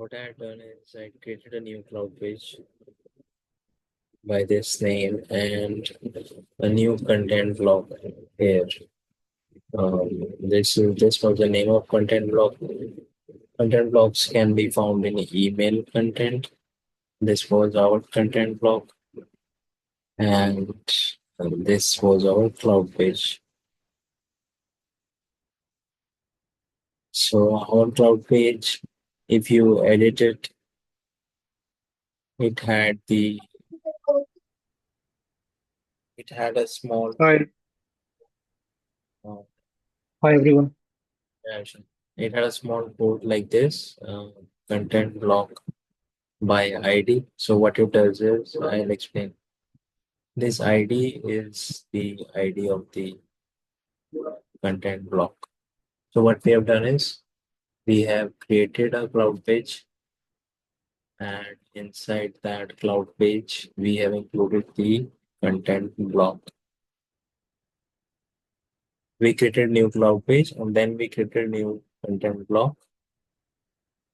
what I had done is I created a new cloud page by this name and a new content block here. This was the name of content block. Content blocks can be found in email content. This was our content block, and this was our cloud page. So our cloud page, if you edit it, it had a small Hi, uh, hi everyone. action. It had a small code like this, content block by ID. So what it does is, I'll explain. This ID is the ID of the content block. So what we have done is we have created a cloud page, and inside that cloud page, we have included the content block. We created new cloud page and then we created new content block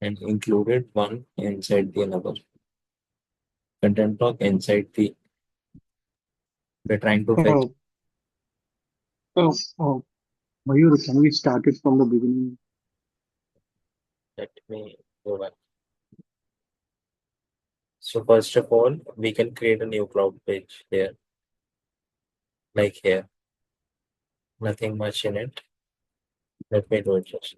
and included one inside the another content block inside the. We're trying to fetch. Oh, oh, oh, Mayur, can we start it from the beginning? Let me go back. So first of all, we can create a new cloud page here, like here. Nothing much in it. Let me do it just.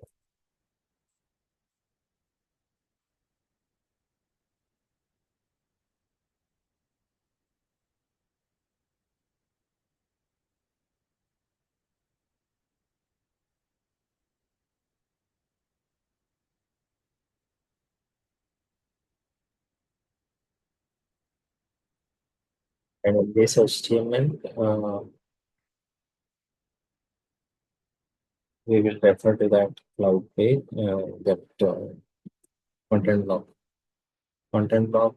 And in this HTML, we will refer to that cloud page, that content block. Content block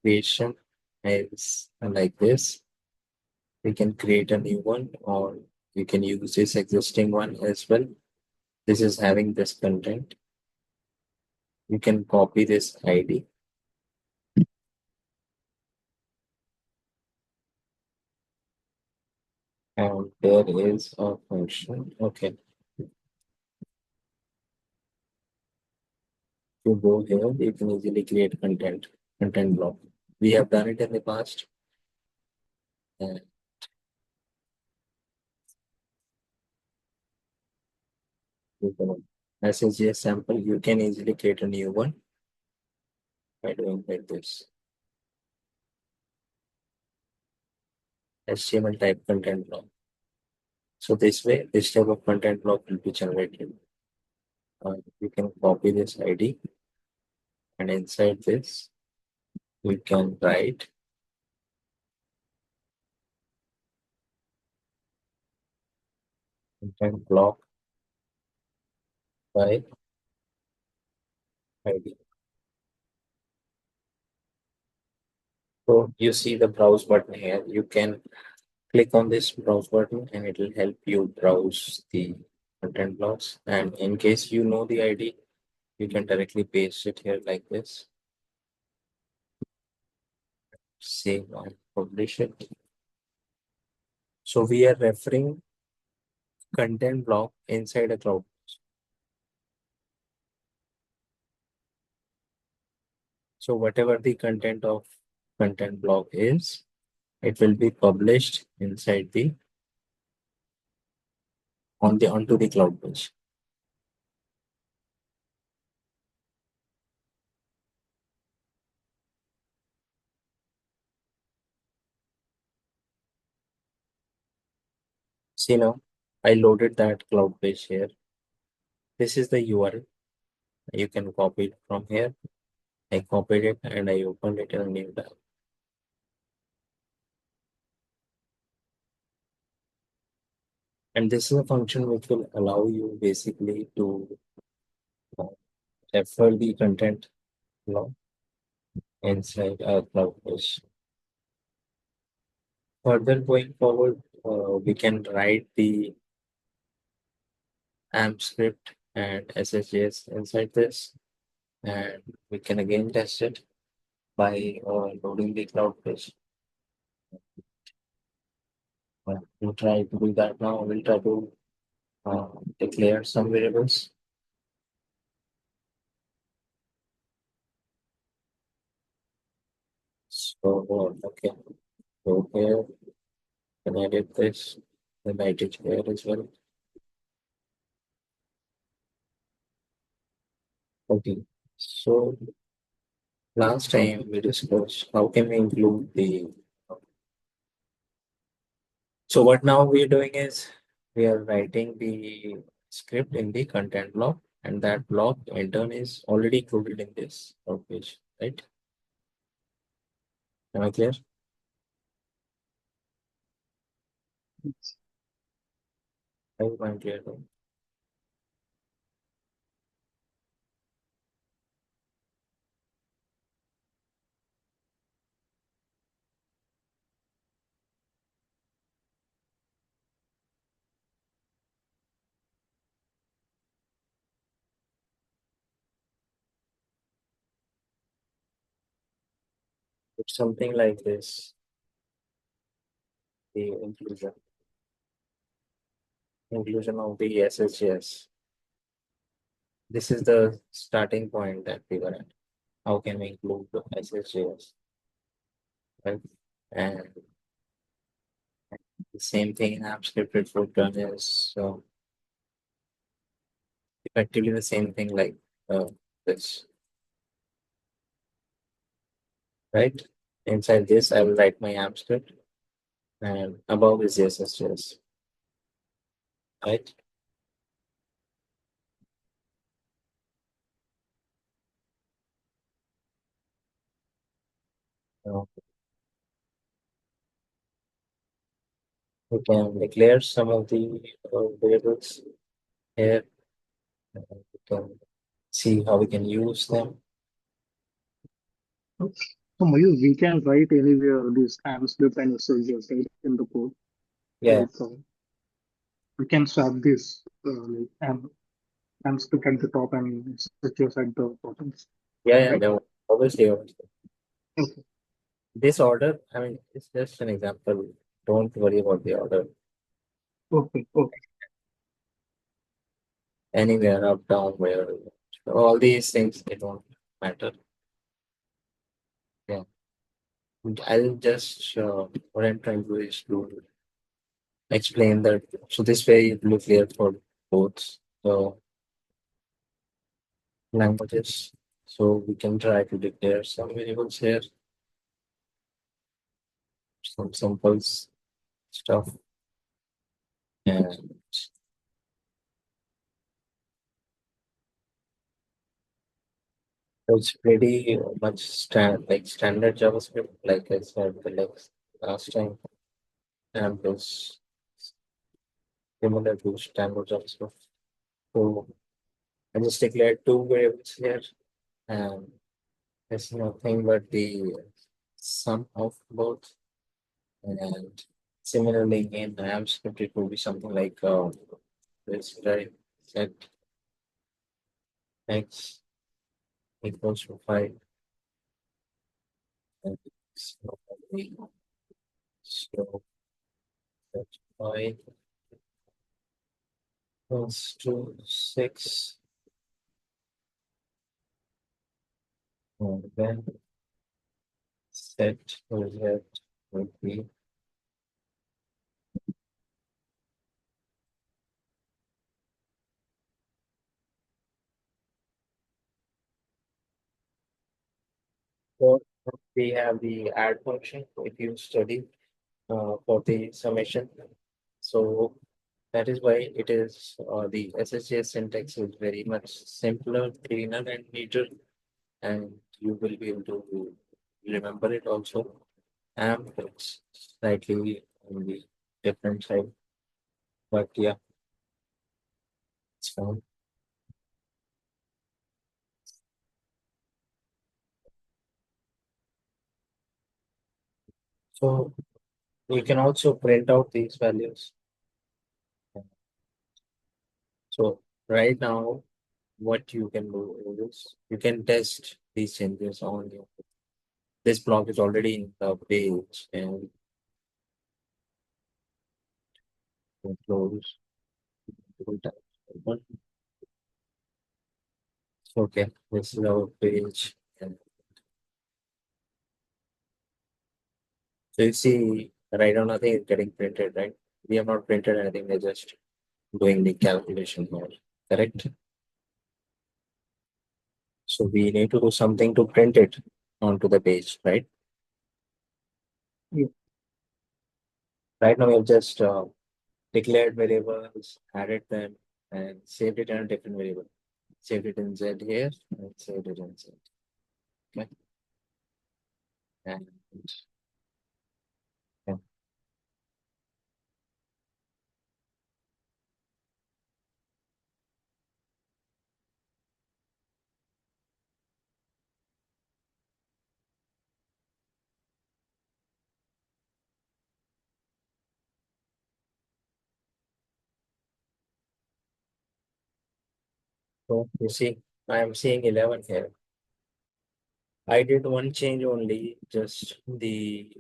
creation is like this. We can create a new one, or you can use this existing one as well. This is having this content. You can copy this ID. And there is a function. Okay. To go here, you can easily create content block. We have done it in the past. And you can, SSJS sample, you can easily create a new one by doing like this. HTML type content block. So this way, this type of content block will be generated. You can copy this ID, and inside this, we can write content block by ID. So you see the browse button here. You can click on this browse button and it will help you browse the content blocks. And in case you know the ID, you can directly paste it here like this. Save and publish it. So we are referring content block inside a cloud. So whatever the content of content block is, it will be published inside the onto the cloud page. See now, I loaded that cloud page here. This is the URL. You can copy it from here. I copied it and I opened it in a new tab. And this is a function which will allow you basically to refer the content block inside a cloud page. Further going forward, we can write the AMP script and SSJS inside this. and we can again test it by loading the cloud page. We'll try to do that now. We'll try to uh, declare some variables. So, okay, so here, can edit this, then edit it here as well. Okay, so last time we discussed how can we include the. So what now we are doing is we are writing the script in the content block, and that block in turn is already included in this web page, right? Am I clear? I hope I'm clear. It's something like this, the inclusion of the SSJS. This is the starting point that we were at. How can we include the SSJS, right? And the same thing in Amp Script we've done is effectively the same thing like this, right? Inside this, I will write my Amp Script, and above is SSJS, right? So we can declare some of the variables here. We can see how we can use them. So Mayur, we can write anywhere this AMP script and SSJS right in the code. Yeah, Like we can swap this like AMP script at the top and SSJS at the bottom, yeah, right? obviously. Okay. This order, I mean, it's just an example. Don't worry about the order. Okay. Okay. Anywhere up, down, where all these things they don't matter. Yeah, I'll just what I'm trying to do is to explain that. So this way it will be clear for both the languages. So we can try to declare some variables here, some simple stuff, and it's pretty much standard JavaScript, like I said the last time, and it's similar to standard JavaScript. So I just declared two variables here, and it's nothing but the sum of both. And similarly, in AMP script, it will be something like this, right? Set x equals to 5, and so so that 5 equals to 6, and then set result would be for we have the add function if you study for the summation. So that is why it is the SSJS syntax is very much simpler, cleaner, and neater, and you will be able to remember it also. And it's slightly on the different side, but yeah, it's fine. So you can also print out these values. So right now what you can do is you can test these changes on your. This block is already in the page and you close multiple times. Okay, this is our page. And so you see, right now nothing is getting printed, right? We have not printed anything, we're just doing the calculation here, correct? So we need to do something to print it onto the page, right? Yeah. Right now we have just declared variables, added them, and saved it in a different variable. Saved it in Z here and saved it in Z. Okay. And yeah. So you see, I am seeing 11 here. I did one change only, just the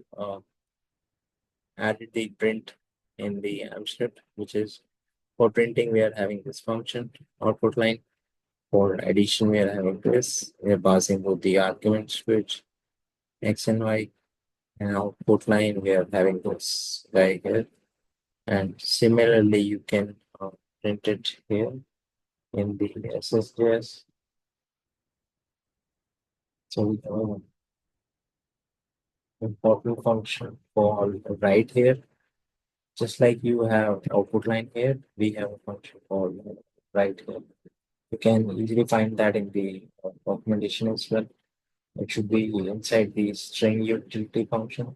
added the print in the AMP script, which is for printing, we are having this function output line. For addition, we are having this. We are passing both the arguments which X and Y, and output line, we are having this guy here. And similarly, you can print it here in the SSJS. So we have an important function for right here. Just like you have output line here, we have a function called right here. You can easily find that in the documentation as well. It should be inside the string utility function.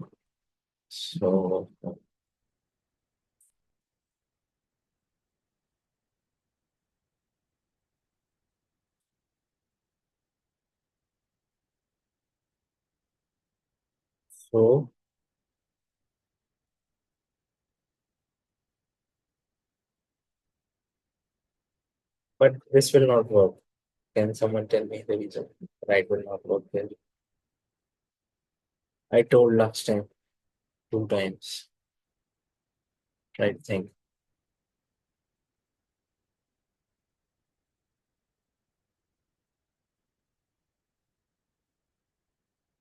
So, so, but this will not work. Can someone tell me the reason? Right will not work here. I told last time 2 times. Right thing.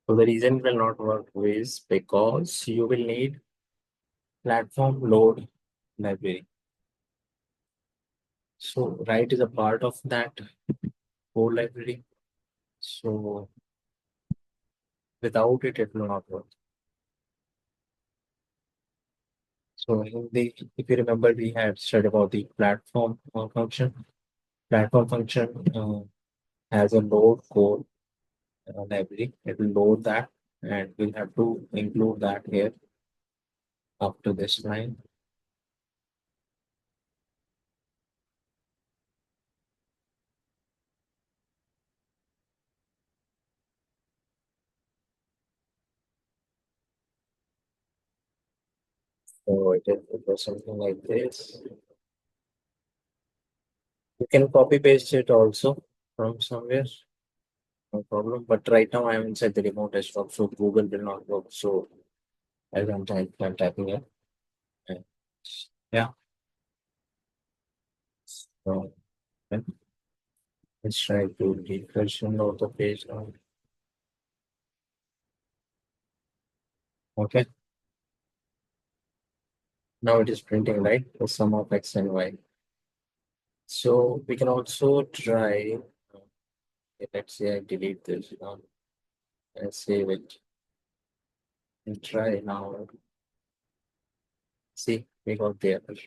So the reason it will not work is because you will need platform load library. So write is a part of that code library. So without it, it will not work. So in the, if you remember, we had studied about the platform function. Platform function has a load code library. It will load that, and we'll have to include that here after this line. So it was something like this. You can copy paste it also from somewhere, no problem. But right now I'm inside the remote desktop, so Google will not work. So as I'm typing it. And yeah. So then let's try to refresh and load the page now. Okay. Now it is printing, right? The sum of X and Y. So we can also try, let's say I delete this and save it and try now. See, we got the error.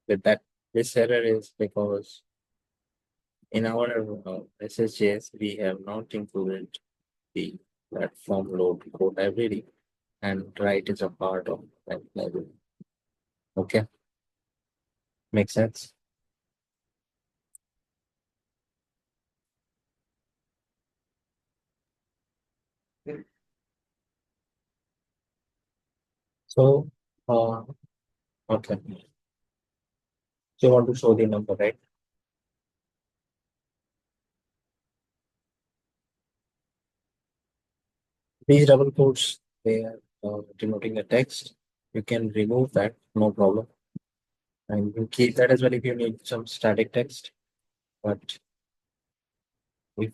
But that this error is because in our SSJS, we have not included the platform load code library, and write is a part of that library. Okay, makes sense. So, okay. So you want to show the number, right? These double quotes, they are denoting the text. You can remove that, no problem. And you keep that as well if you need some static text. But if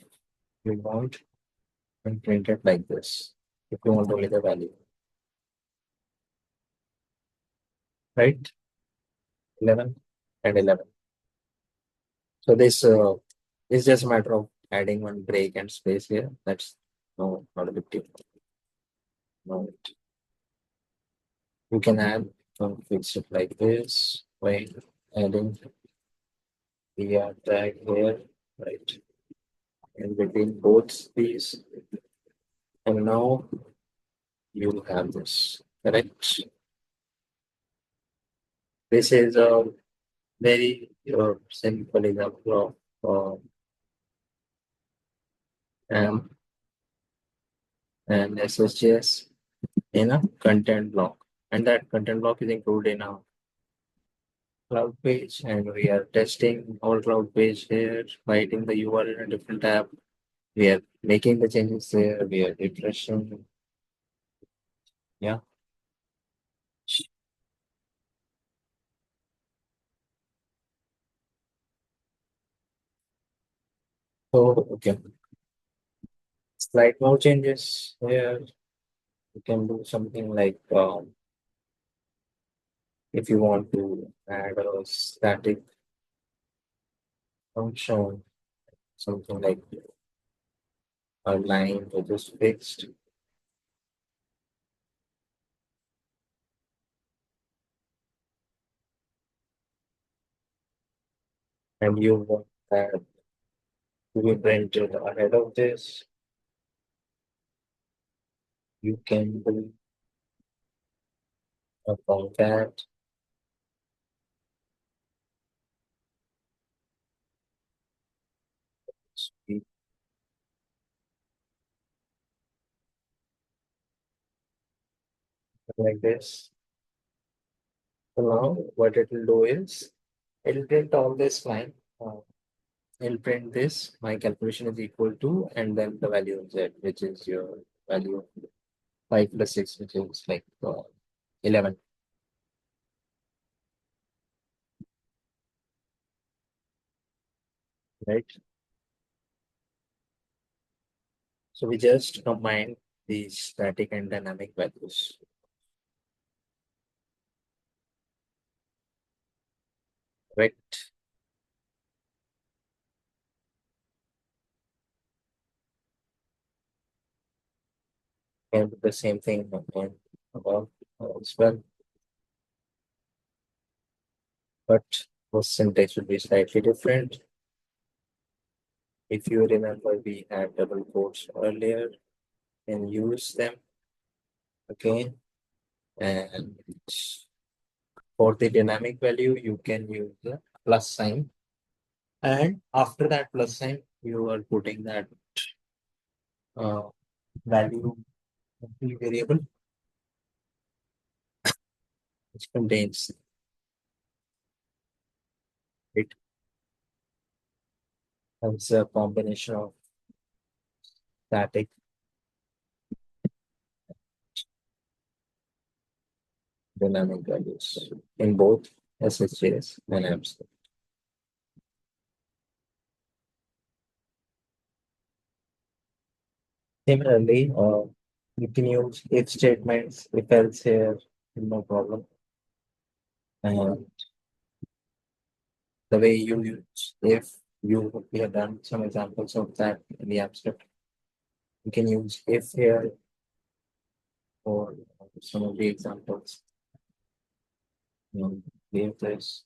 you want, and print it like this, if you want only the value, right? 11 and 11. So this is just a matter of adding one break and space here. That's no, not a big deal. No, you can add fix it like this by adding the tag here, right? In between both these. And now you have this, correct? This is a very simple example of AMP and SSJS in a content block. And that content block is included in our cloud page. And we are testing our cloud page here by hitting the URL in a different tab. We are making the changes there. We are refreshing. Yeah. So, okay. Slight more changes here. You can do something like if you want to add a static function, something like a line which is fixed, and you want that to be printed ahead of this, you can do a concat speed like this. So now what it will do is it'll print all this line. It'll print this. My calculation is equal to, and then the value of z, which is your value of 5 plus 6, which is like 11, right? So we just combine the static and dynamic values, right? And the same thing again above as well, but the syntax will be slightly different. If you remember, we had double quotes earlier and use them again. And for the dynamic value, you can use the plus sign. And after that plus sign, you are putting that uh, value of the variable which contains it as a combination of static dynamic values in both SSJS and Amp Script. Similarly, you can use if statements, if else here, no problem. And the way you use if you we have done some examples of that in the Amp Script. You can use if here for some of the examples. Leave this.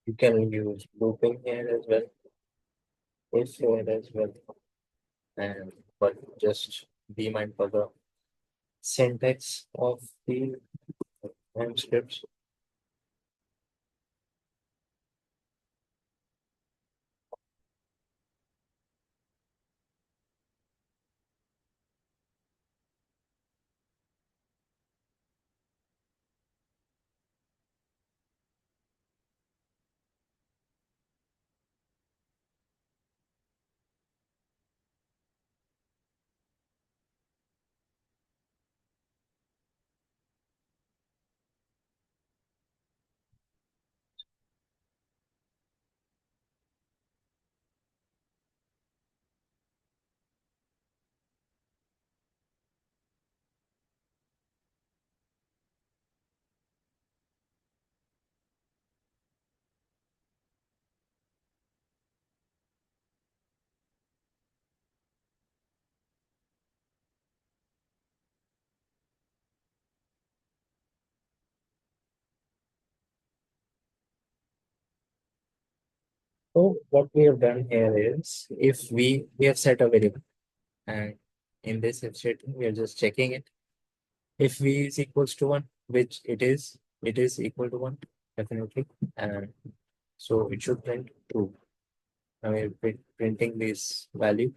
You can use looping here as well, if here as well, and but just be mindful of syntax of the AMP scripts. So what we have done here is if we have set a variable and in this if statement we are just checking it. If v is equals to one, which it is equal to one, definitely. And so it should print true. Now we're printing this value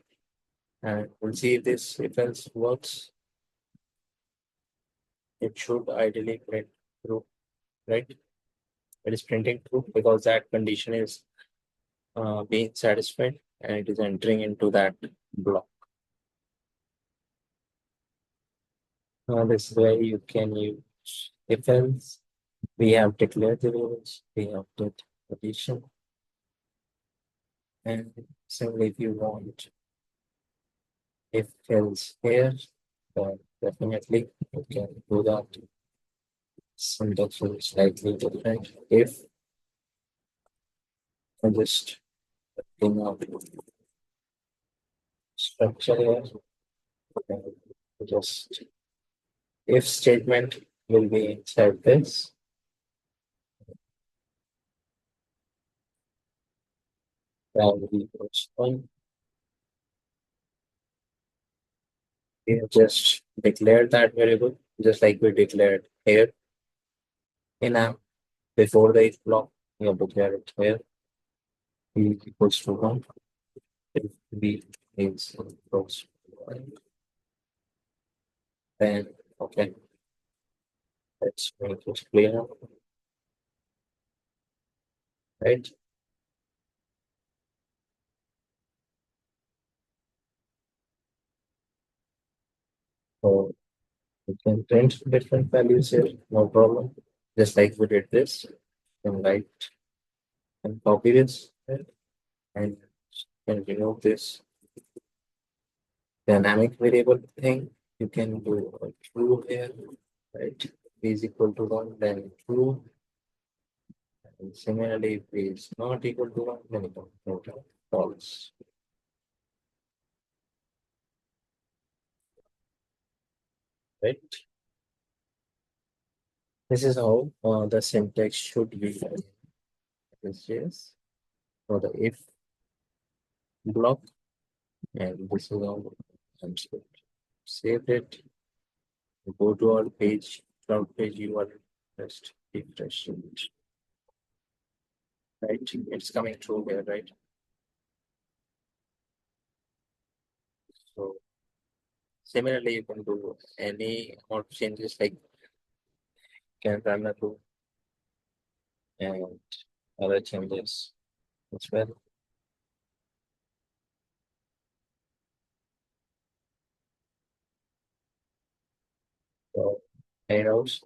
and we'll see if this if else works. It should ideally print true, right? It is printing true because that condition is being satisfied and it is entering into that block. This is where you can use if else. We have declared the variables, we have did addition, and similarly if you want if else here, then definitely you can do that. Syntax will be slightly different. If I just bring out structure here, then just if statement will be inside this. Then we first one, we have just declared that variable, just like we declared here in AMP before the if block, we have declared it here. B equals to 1. If B is equals to 1, then okay, let's make it clear, right? So we can print different values here, no problem. Just like we did this, you can write and copy this here, and can remove this dynamic variable thing. You can do a true here, right? B is equal to 1, then true. And similarly, if B is not equal to 1, then you can note false. Right? This is how the syntax should be in SSJS for the if block, and this is how I'm saved it. Go to our page, cloud page URL, just refresh it. Right, it's coming through here, right? So similarly, you can do any more changes like can run a loop and other changes as well. So arrows.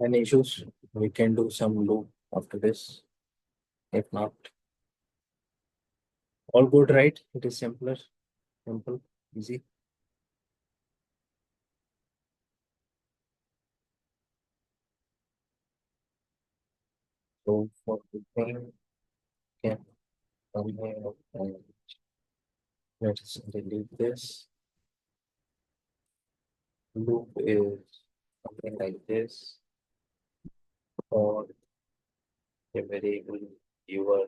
Any issues? We can do some loop after this. If not, all good, right? It is simpler, simple, easy. So for the thing, can come here and let's delete this. Loop is something like this, or a variable viewer.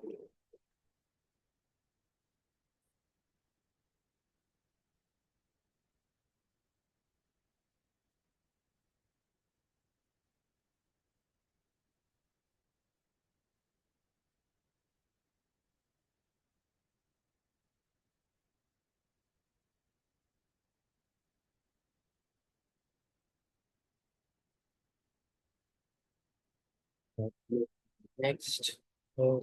Next, uh,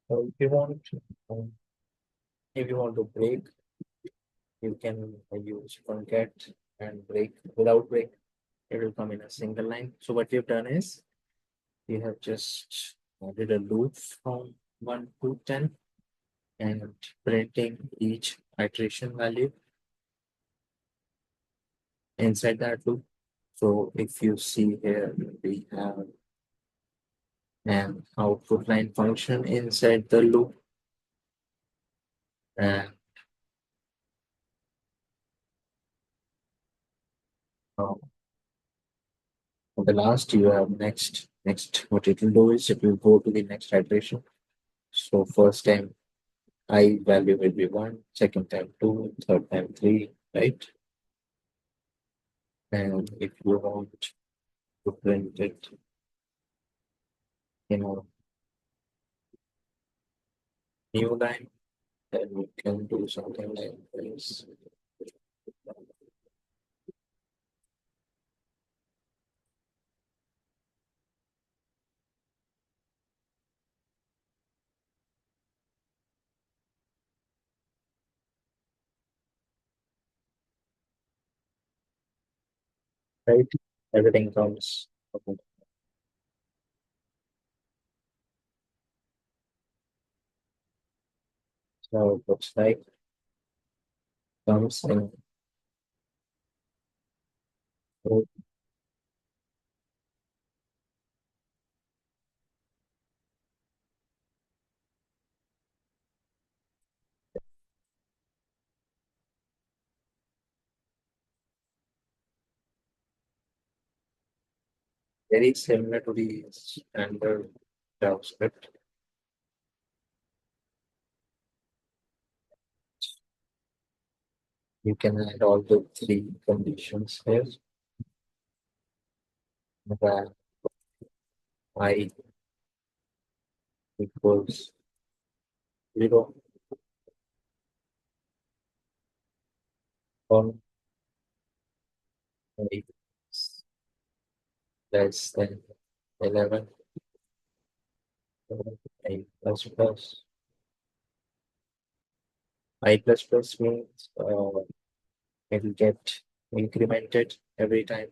if you want, um, if you want to break, you can use concat and break. Without break, it will come in a single line. So what we've done is we have just added a loop from 1 to 10 and printing each iteration value inside that loop. So if you see here, we have an output line function inside the loop. And uh, for the last, you have next, what it will do is it will go to the next iteration. So first time I value will be 1, second time 2, third time 3, right? And if you want to print it, you know, new line, then we can do something like this. Right? Everything comes. So it looks like comes in very similar to the standard JavaScript. You can add all the three conditions here. That I equals 0 on I less than 11 I plus plus. I plus plus means it will get incremented every time.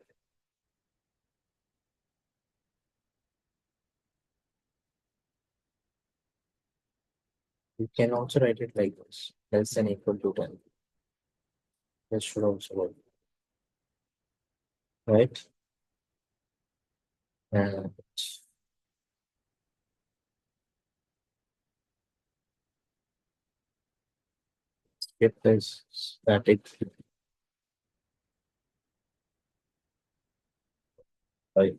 You can also write it like this, less than equal to 10. This should also work, right? And if this static, right?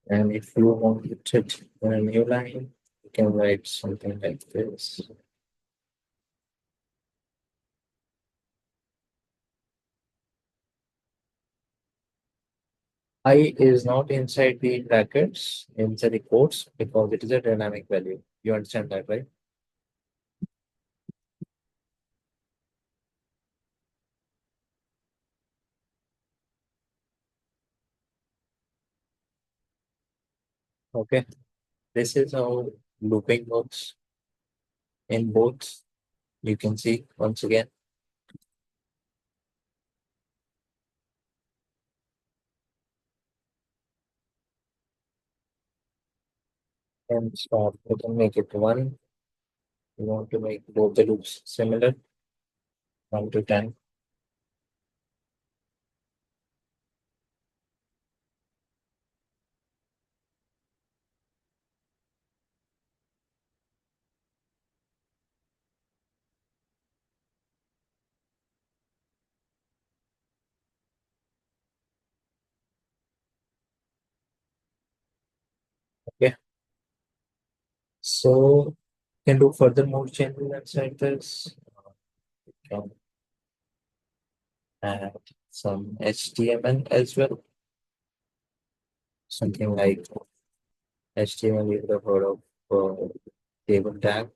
And if you want it in a new line, you can write something like this. I is not inside the brackets, inside the quotes, because it is a dynamic value. You understand that, right? Okay. This is how looping works in both. You can see once again. And stop. You can make it 1. You want to make both the loops similar, 1 to 10. So can do further more changes inside this. Can add some HTML as well. Something like HTML you would have heard of table tag.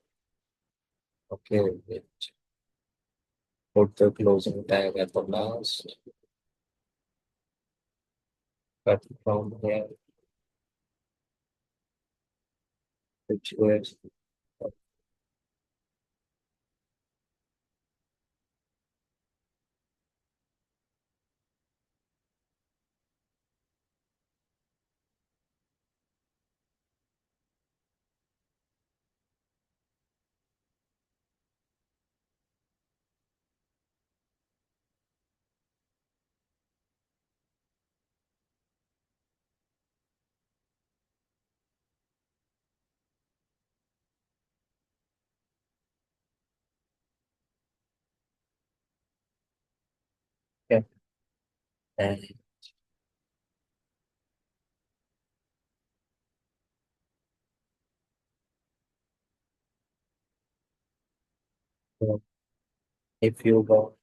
Okay, it put the closing tag at the last. Cut from here, which was yeah. And uh, if you want,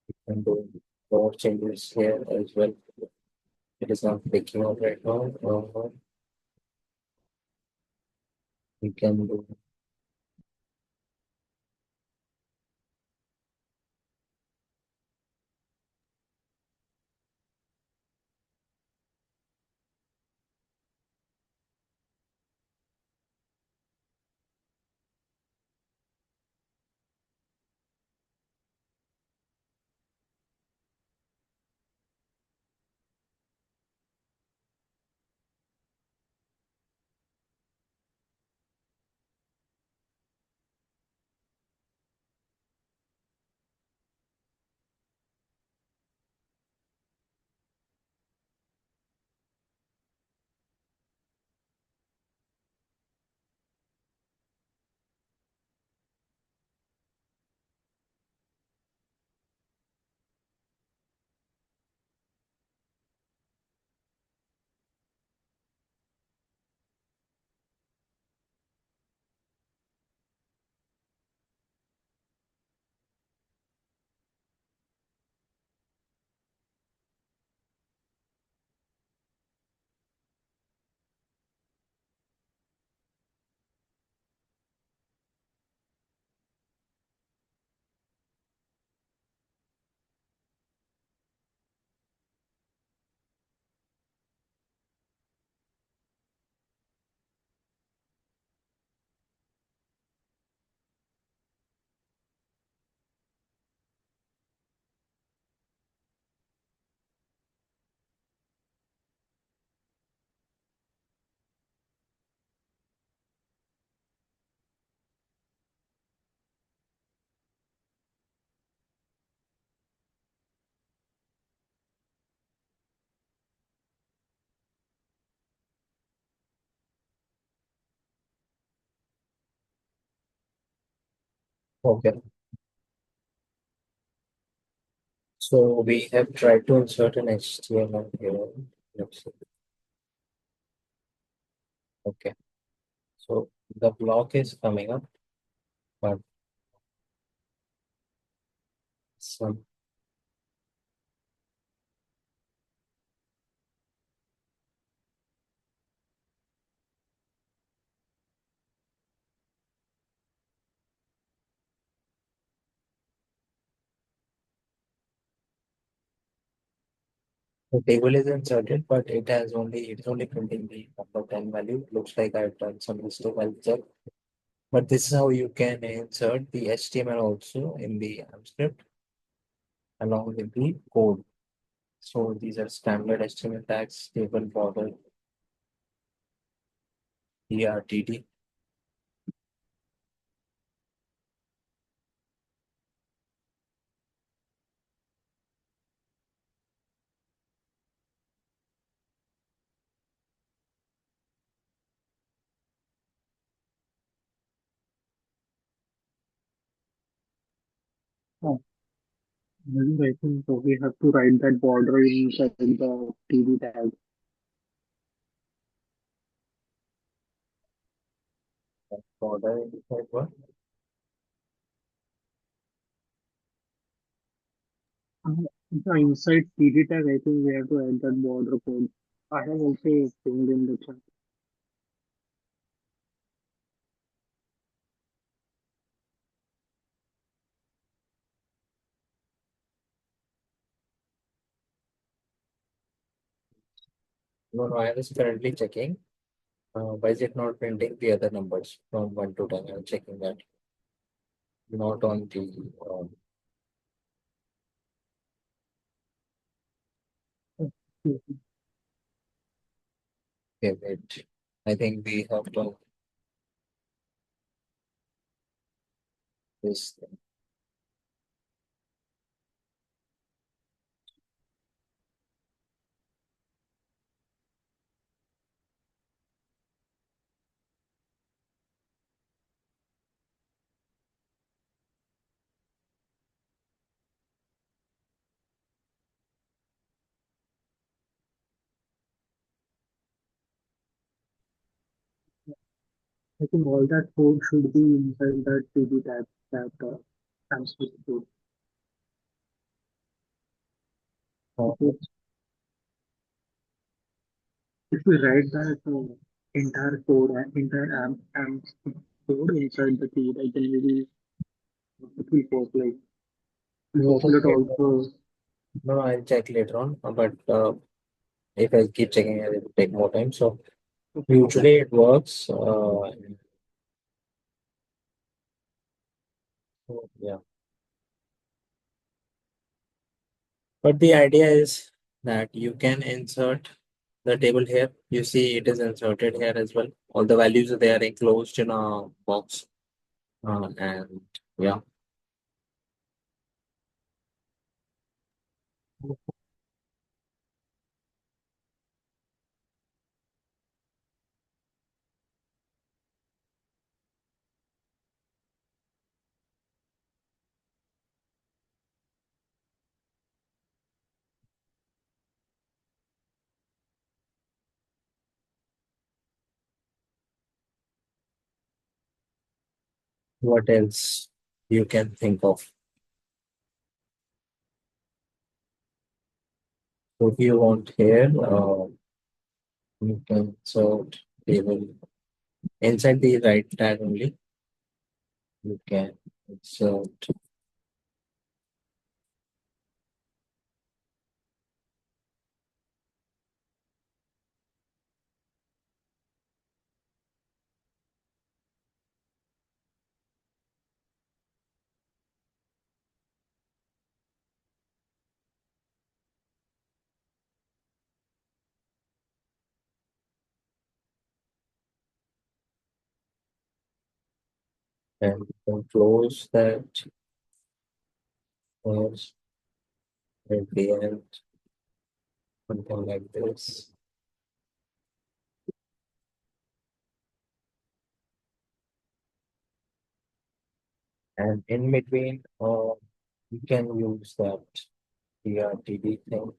you can do more changes here as well. It is not picking up right now. You can do okay. So we have tried to insert an HTML here. Let's see. Okay. So the block is coming up, but some the table is inserted, but it is only printing the number 10 value. Looks like I've done some mistake. I'll check. But this is how you can insert the HTML also in the AMP script along with the code. So these are standard HTML tags, table border, ERTD. Oh, maybe I think so we have to write that border inside the TV tag. Border inside what? So inside PD tag, I think we have to add that border code. I have also pinged in the chat. No, no, I was currently checking. Why is it not printing the other numbers from 1 to 10? I'm checking that. Not on the. Okay, wait. I think we have to this. I think all that code should be inside that PD tab that I'm supposed to. Uh, Because if we write that entire code and entire AMP code inside the feed, I can maybe it will work like and hopefully it okay. also No, I'll check later on. But if I keep checking, it will take more time. So okay. usually it works. So, yeah. But the idea is that you can insert the table here. You see it is inserted here as well. All the values they are enclosed in a box. And yeah, what else you can think of? So if you want here, you can insert table inside the right tag only. You can insert and you can close that first at the end, something like this. And in between, you can use that PRTD thing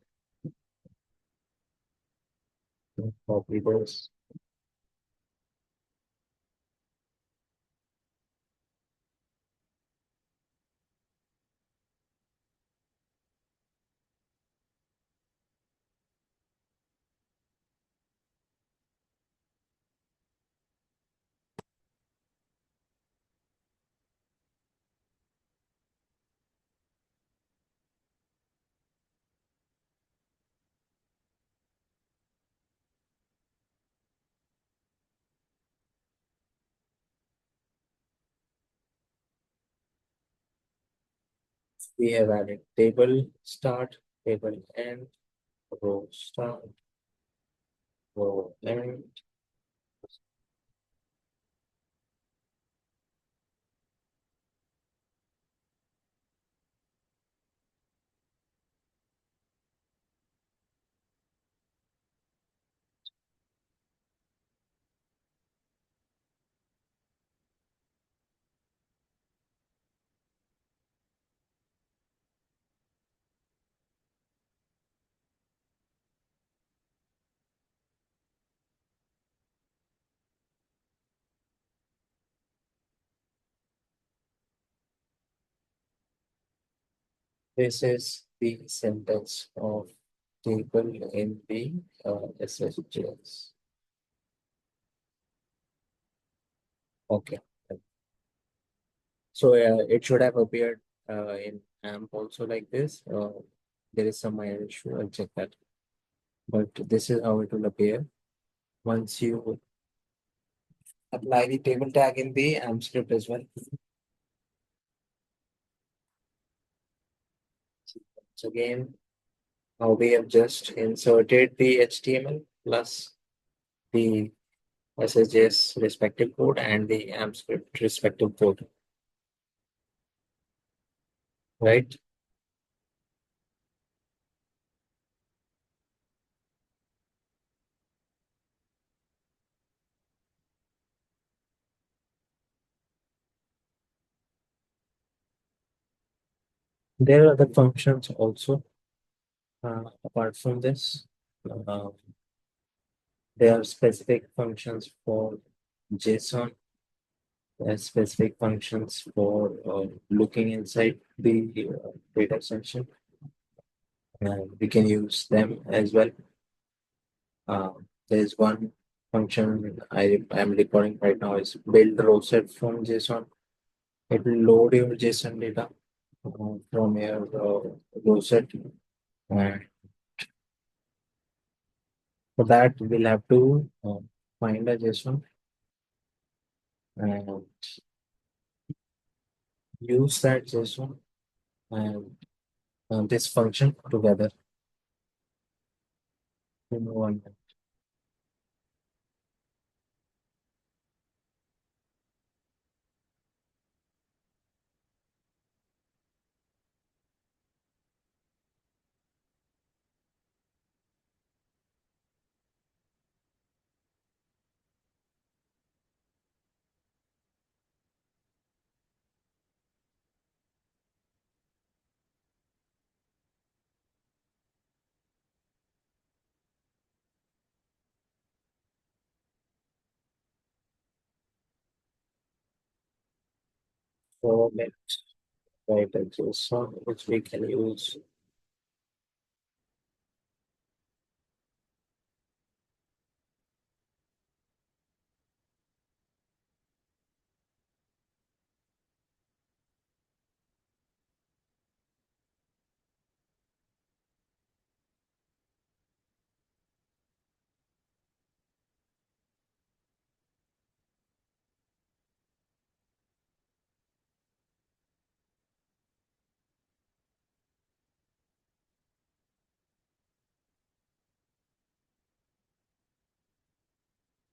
to copy this. We have added table start, table end, row start, row end. This is the syntax of table in the SSJS. Okay. So it should have appeared in AMP also like this. There is some minor issue. I'll check that. But this is how it will appear once you apply the table tag in the AMP script as well. So again, we have just inserted the HTML plus the SSJS respective code and the AMP script respective code, right? There are other functions also apart from this. Uh, there are specific functions for JSON. There are specific functions for looking inside the data section. We can use them as well. Uh, there is one function I am recording right now is build row set from JSON. It will load your JSON data from your row set. And for that, we'll have to find a JSON and use that JSON and this function together in one. So let's write a JSON which we can use.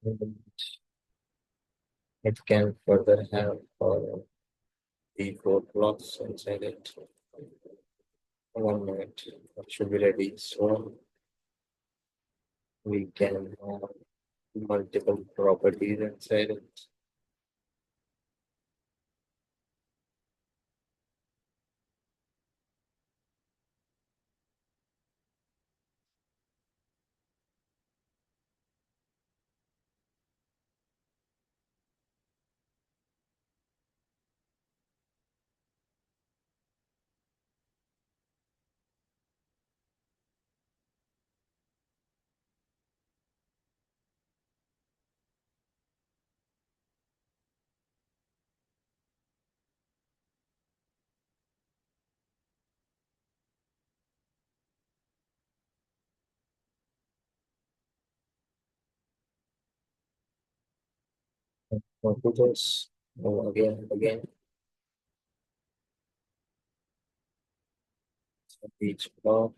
And it can further have the code blocks inside it. 1 minute, it should be ready. So we can have multiple properties inside it. Copy this again and again. So each block.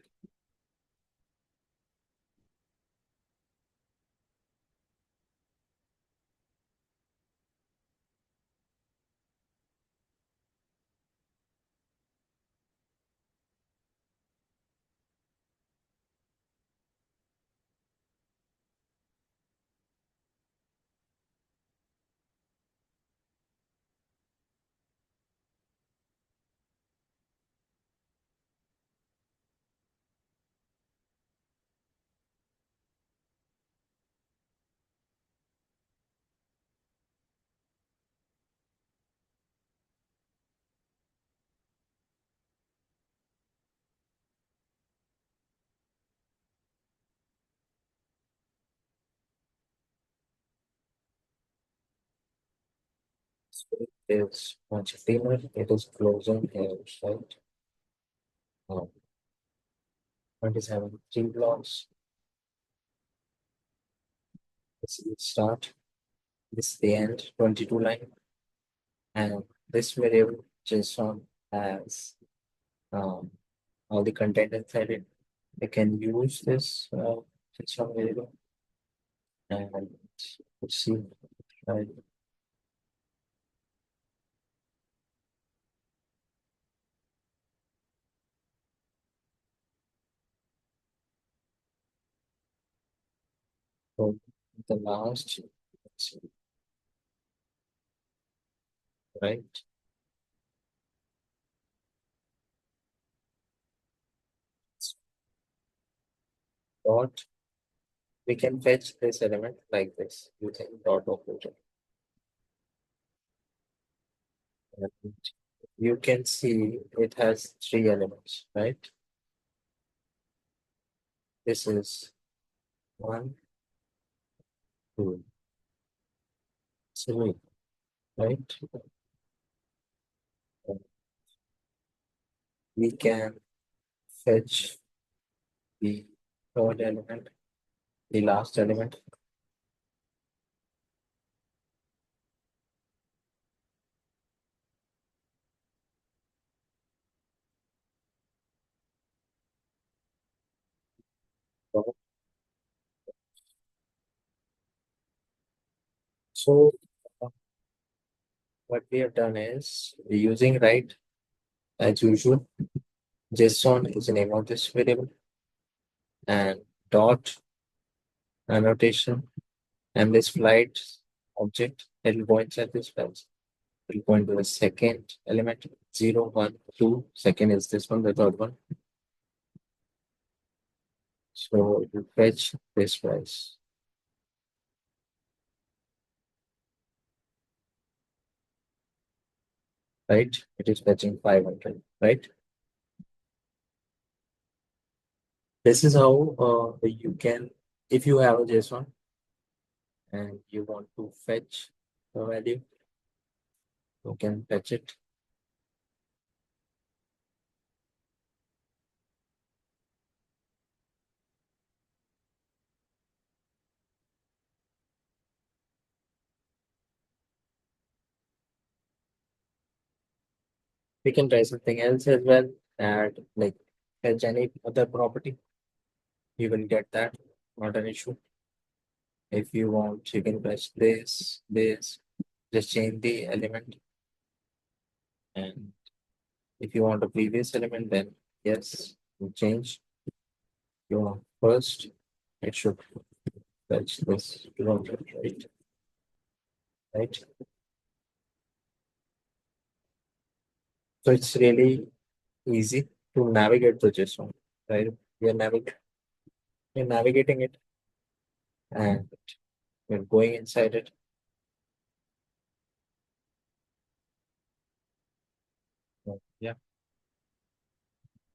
is much cleaner. It is closing here, right? 27 three blocks. This is start. This is the end. 22 line. And this variable JSON has um, all the content inside it. I can use this JSON variable and let's see. Right. So the last, let's see, right? Dot. We can fetch this element like this using dot operator. And you can see it has three elements, right? This is one, two, three, right? And we can fetch the third element, the last element. So what we have done is using right as usual. JSON is the name of this variable and dot annotation and this flight object that will go inside this fence. It will go into the second element 0, 1, 2. Second is this one, the third one. So it will fetch this price. Right? It is fetching 500, right? This is how you can, if you have a JSON and you want to fetch the value, you can fetch it. We can try something else as well, add like fetch any other property. You will get that, not an issue. If you want, you can fetch this, just change the element. And if you want a previous element, then yes, you change your first. It should fetch this, right? Right. So it's really easy to navigate the JSON, right? You're navigating it and you're going inside it. Yeah.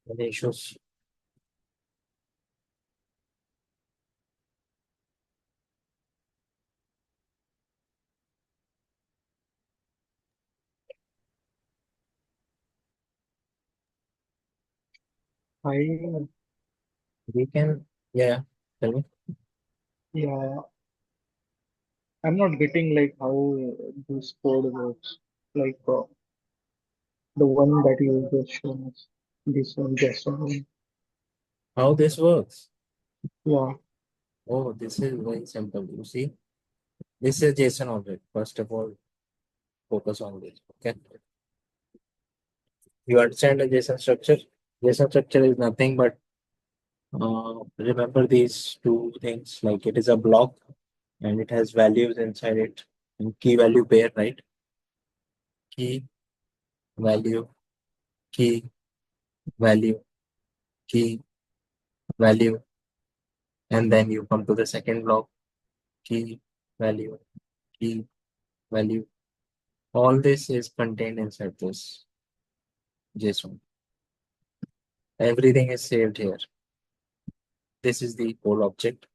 Any issues? I We can, yeah, tell me. yeah, I'm not getting like how this code works. Like the one that you just shown us, this one, just one. How this works? Yeah, Oh, this is very simple. You see, this is JSON object. First of all, focus on this. Okay. You understand the JSON structure? JSON structure is nothing but remember these two things. Like it is a block and it has values inside it and key value pair, right? Key value, key value, key value, and then you come to the second block, key value, key value. All this is contained inside this JSON. Everything is saved here. This is the whole object,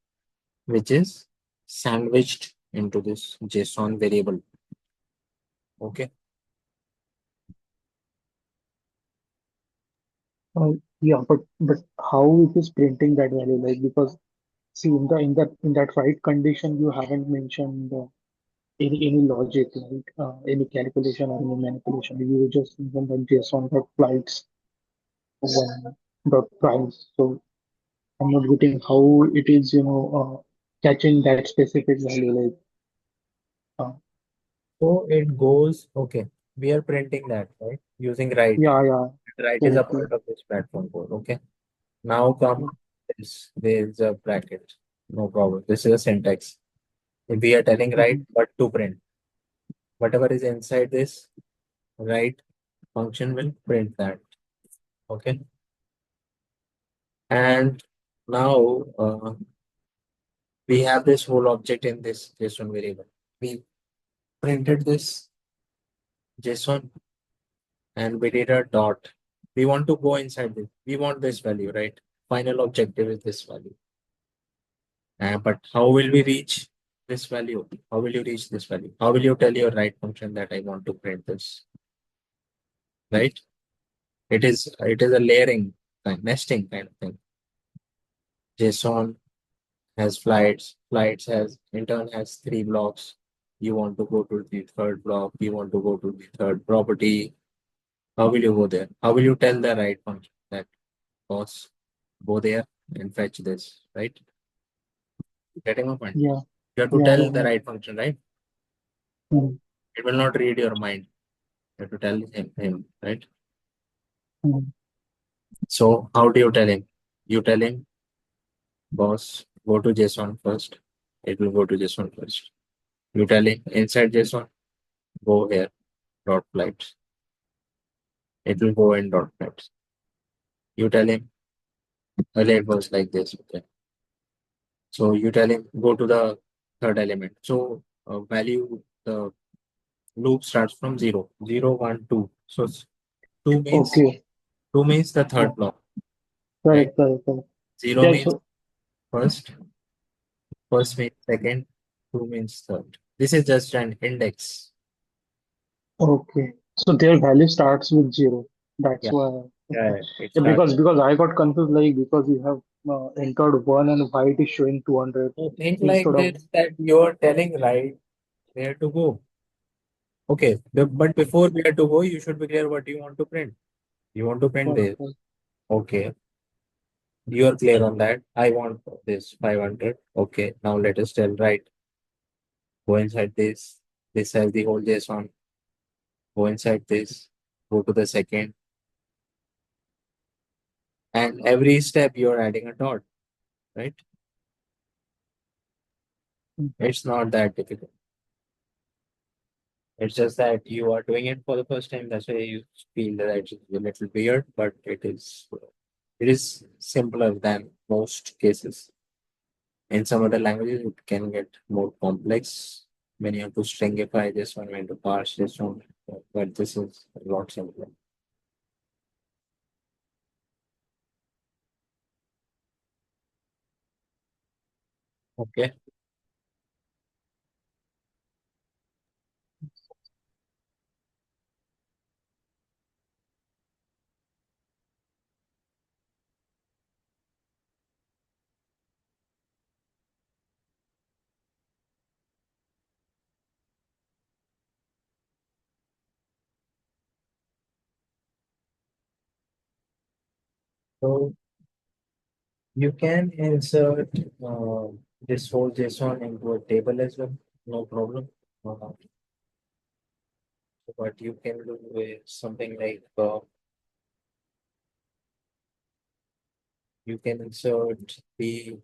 which is sandwiched into this JSON variable. Okay. Yeah, but how it is printing that value? Like, because see, in that right condition, you haven't mentioned any logic, like any calculation or any manipulation. You just mentioned that JSON dot flights one dot price. So I'm not getting how it is, catching that specific value. Like, uh, So it goes, okay. We are printing that, right? Using write. yeah, yeah, Write is a correctly. part of this platform code. Okay. Now come this. There's a bracket. No problem. This is a syntax. If we are telling write, Mhm. but to print. Whatever is inside this write function will print that. Okay. And now we have this whole object in this JSON variable. We printed this JSON and we did a dot. We want to go inside this. We want this value, right? Final objective is this value. But how will we reach this value? How will you reach this value? How will you tell your write function that I want to print this? Right? It is a layering nesting kind of thing. JSON has flights. Flights has in turn has three blocks. You want to go to the third block. You want to go to the third property. How will you go there? How will you tell the right function that boss go there and fetch this? Right? Getting my point. Yeah, You have to yeah, tell yeah, the yeah. right function, right? Mhm. It will not read your mind. You have to tell him, right? Mhm. So how do you tell him? You tell him, boss, go to JSON first. It will go to JSON first. You tell him inside JSON, go here, dot flights. It will go in dot flights. You tell him, earlier it was like this. Okay. So you tell him, go to the third element. So value, the loop starts from 0, 0, 1, 2. So Okay. two means the third Oh, block, right? correct, correct, correct. 0 Yeah, means so first, first means second, 2 means third. This is just an index. okay. So their value starts with zero. That's Yeah, why. Okay. yeah, it Yeah, starts. because I got confused, like, because you have entered one and why it is showing 200 So think like instead of. this that you're telling right where to go. Okay, but before where to go, you should be clear what you want to print. You want to print this. Okay, you are clear on that. I want this 500. Okay, now let us tell right. Go inside this. This has the whole JSON. Go inside this. Go to the second. And every step you're adding a dot, right? It's not that difficult. It's just that you are doing it for the first time. That's why you feel that it's a little weird, but it is simpler than most cases. In some other languages, it can get more complex when you have to stringify this one, when to parse this one. But this is a lot simpler. Okay. So you can insert this whole JSON into a table as well. No problem. Uh, what you can do is something like you can insert the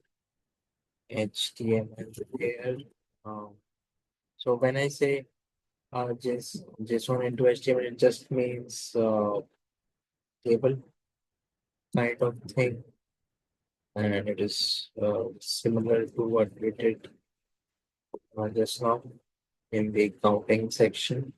HTML here. Um, so when I say JSON into HTML, it just means table kind of thing, and it is similar to what we did just now in the counting section.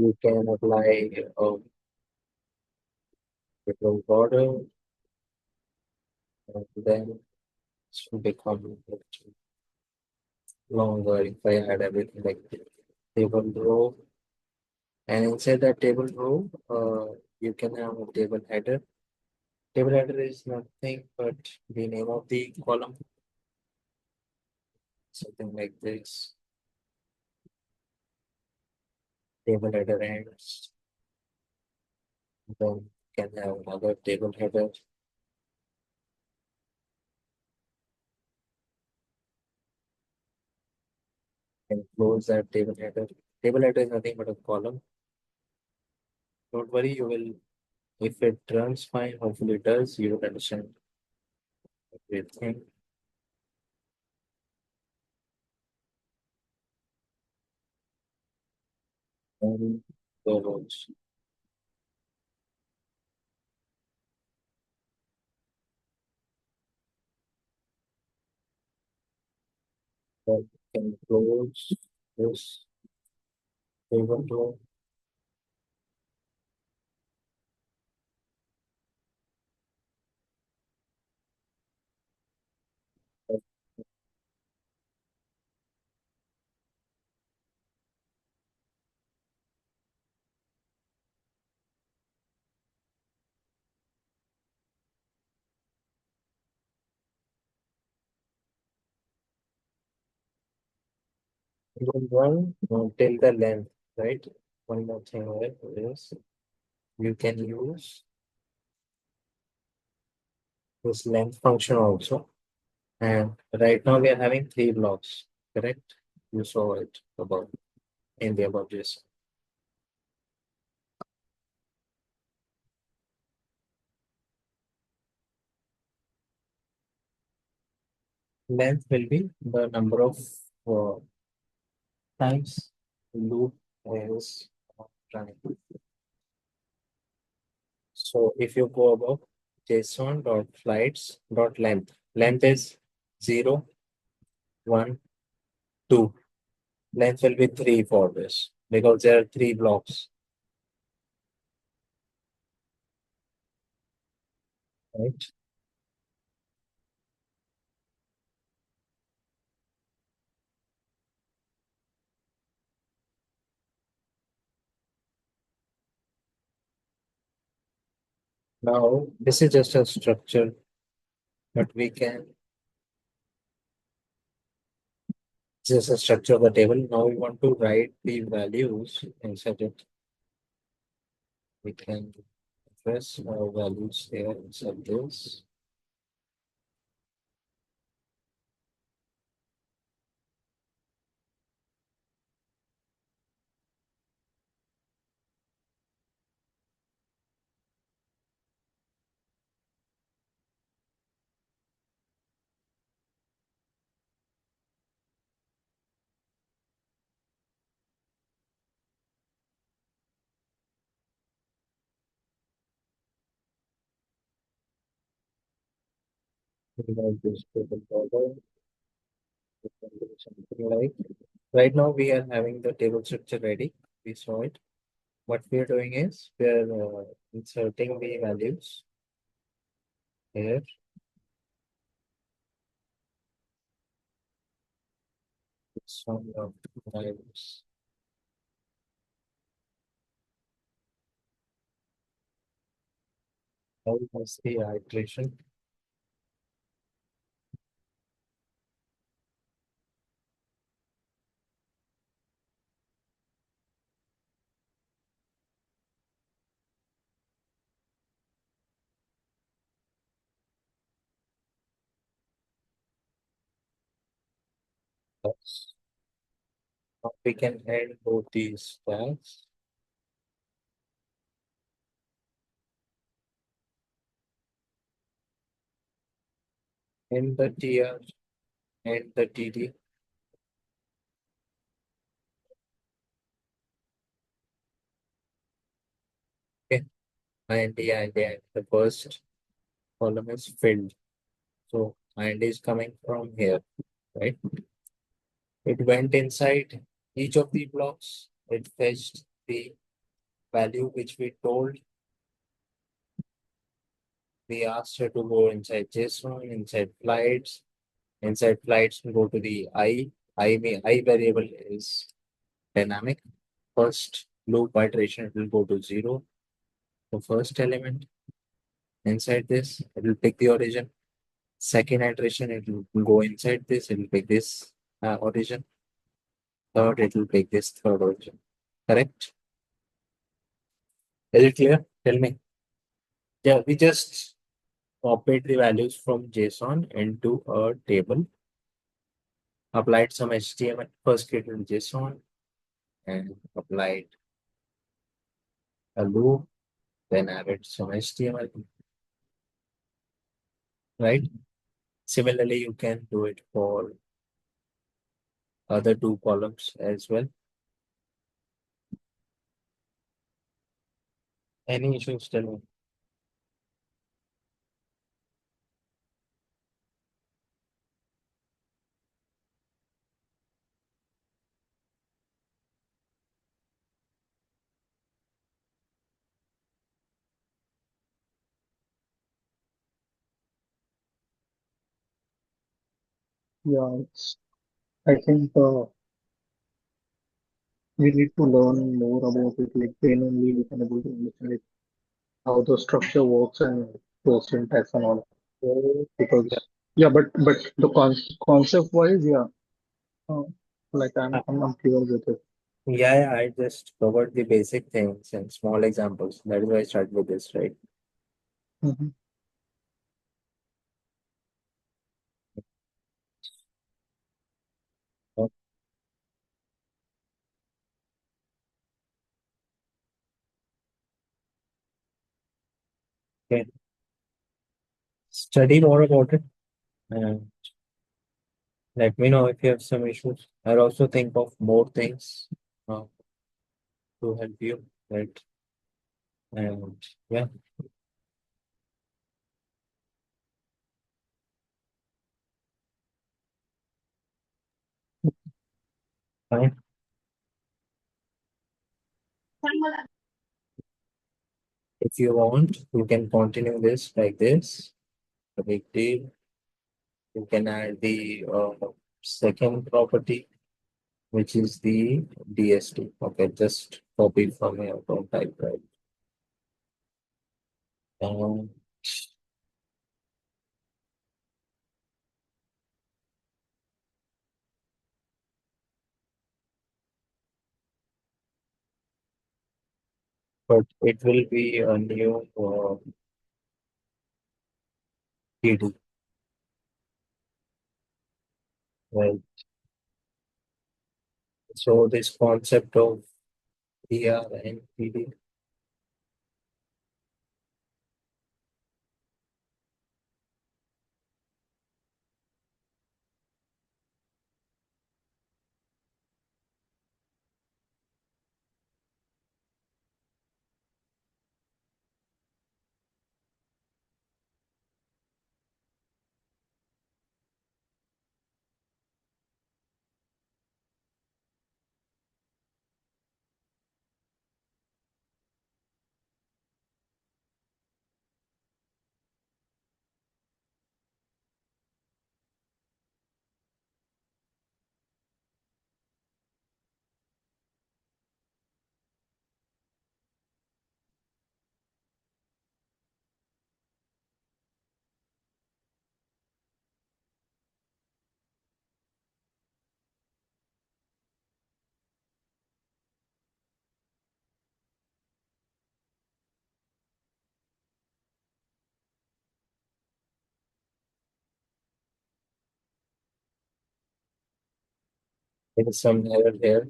You can apply a little border, and then it will become longer if I had everything like table row. And inside that table row, you can have a table header. Table header is nothing but the name of the column, something like this. Table header ends, then you can have another table header and close that table header. Table header is nothing but a column. Don't worry, you will, if it runs fine, hopefully it does, you will understand everything. And the rows. Then you can close this table row. Then run till the length, right? One more thing here is you can use this length function also. And right now we are having three blocks, correct? You saw it above in the above JSON. Length will be the number of uh, times loop is running. So if you go above JSON dot flights dot length, length is 0, 1, 2. Length will be 3 for this because there are three blocks, right? Now this is just a structure, but we can just a structure of the table. Now we want to write the values inside it. We can press our values here inside this. We have this table border. We can do something like right now we are having the table structure ready. We saw it. What we are doing is we are inserting the values here. Some of the values. How was the iteration? Yes. Now we can add both these tags in the TR and the TD. Okay. And the first column is filled. So and is coming from here, right? It went inside each of the blocks. It fetched the value which we told, we asked her to go inside JSON, inside flights. Inside flights, we go to the I variable is dynamic. First loop iteration, it will go to 0. The first element inside this, it will pick the origin. Second iteration, it will go inside this, it will pick this origin. Third, it will pick this third origin. Correct? Is it clear? Tell me. Yeah, we just copied the values from JSON into a table, applied some HTML, first created JSON, and applied a loop, then added some HTML, right? Similarly, you can do it for other two columns as well. Any issues, tell me. Yeah, I think we need to learn more about it. Like then only we can able to understand it, how the structure works and the syntax and all. Yeah, Because yeah, but the concept wise, yeah, uh, like uh, I'm clear with it. yeah, I just covered the basic things and small examples. That is why I started with this, right? Mhm. Okay. Study more about it and let me know if you have some issues. I'll also think of more things uh, to help you, right? And yeah, fine. If you want, you can continue this like this. The big deal. You can add the second property, which is the DST. Okay, just copy from your don't type right. Um, but it will be a new PD, right? So this concept of PR and PD, there is some error here,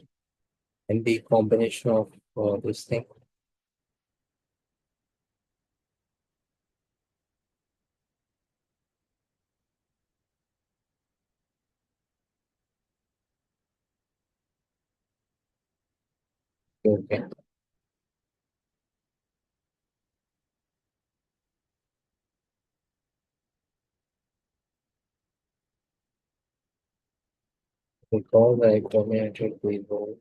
and the combination of this thing. Okay, because I terminated the role.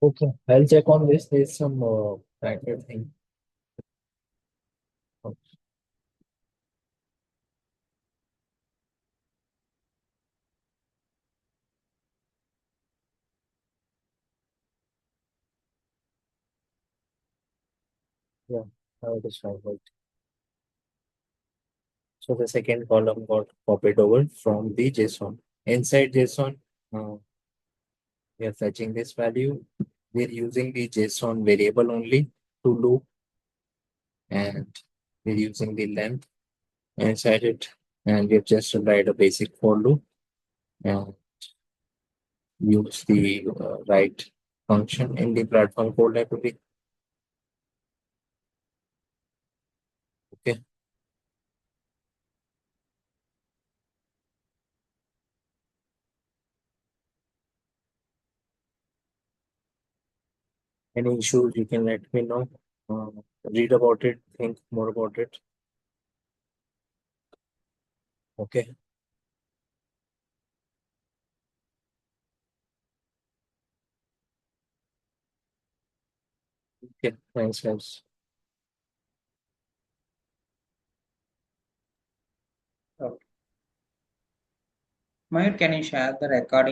Okay, I'll check on this. There's some packet thing. Oh, yeah, it is fine. Right. So the second column got copied over from the JSON. Inside JSON, uh, we are fetching this value. We're using the JSON variable only to loop, and we're using the length inside it. And we've just write a basic for loop and use the right function in the platform code library. Okay. Any issues, you can let me know. Uh, Read about it, think more about it. Okay. Okay. Thanks, guys. Okay. Mayur, can you share the recording?